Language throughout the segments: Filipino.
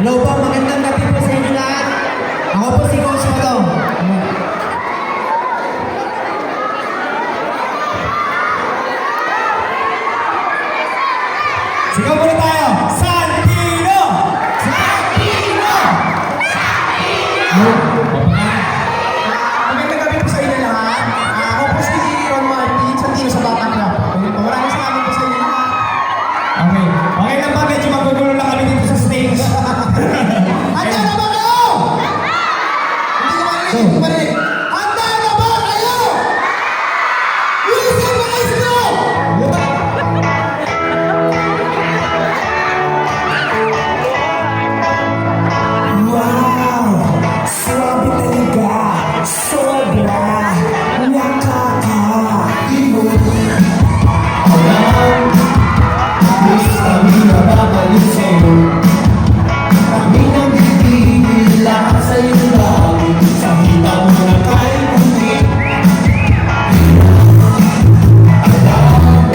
Hello po, magandang gabi po sa inyo lahat. Ako po si Coach Patong. Sigaw muna tayo! Santino! Santino! Santino! Magandang gabi po sa inyo lahat. Ako po si Ron Martin, Santino sa Batang Club. Maraming salamat po sa inyo lahat. Okay. Okay lang ba? Medyo magugulo lang kami dito sa stage. Handa na ba kayo? Hindi ko marinig. Handa na ba kayo? Listen guys now! Wow! Swabe talaga! Sobra! Nakaka-imod! Alam! Miss kami na babalik sa'yo. Kami nang bibigila sa'yo lagi. Sa hita mo na kahit hindi. Alam!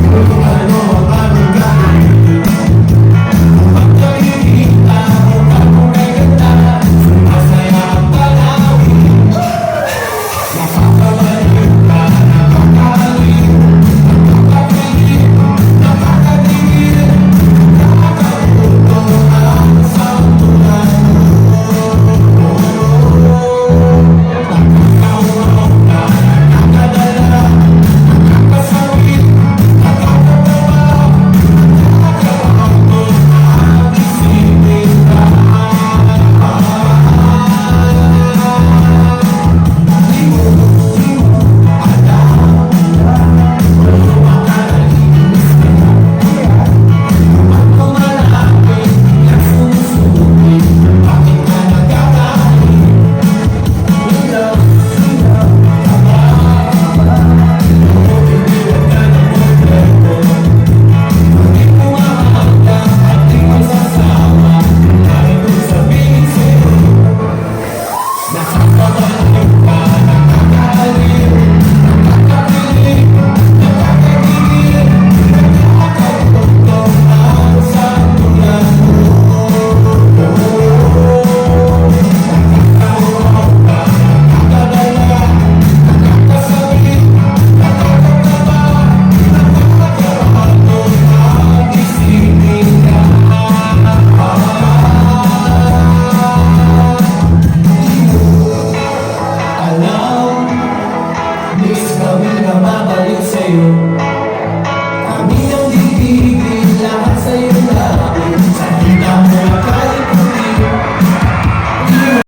Kung ano ang aming gagawin. Kapag nakikita mo ako may ganda, masaya ang tanawin. Nakakabalik ka, nakakaliw, nakakapilit, nakakatigil, nakakaputo ang sampulan mo. Nakakawak ka, nakakadala, nakakasawit, nakakataba, nakakabangkot ang isipin ka. Di mo alam, at kumalapit, nagsusulit, bakit ka nagkakalit? Ilaw, binibilang ka ng kompleto. Hindi pumahanga at di magsasawa, kahit kung sabihin sa'yo. Nakakabalik ka, nakakaaliw, nakakapilit, nakakatigil, nakakatugtog ang sampulan mo. Nakakawak ka, nakakadala, nakakasawit, nakakataba, nakakabangkot ang isipin ka. Alam, miss kami na babalik sa'yo.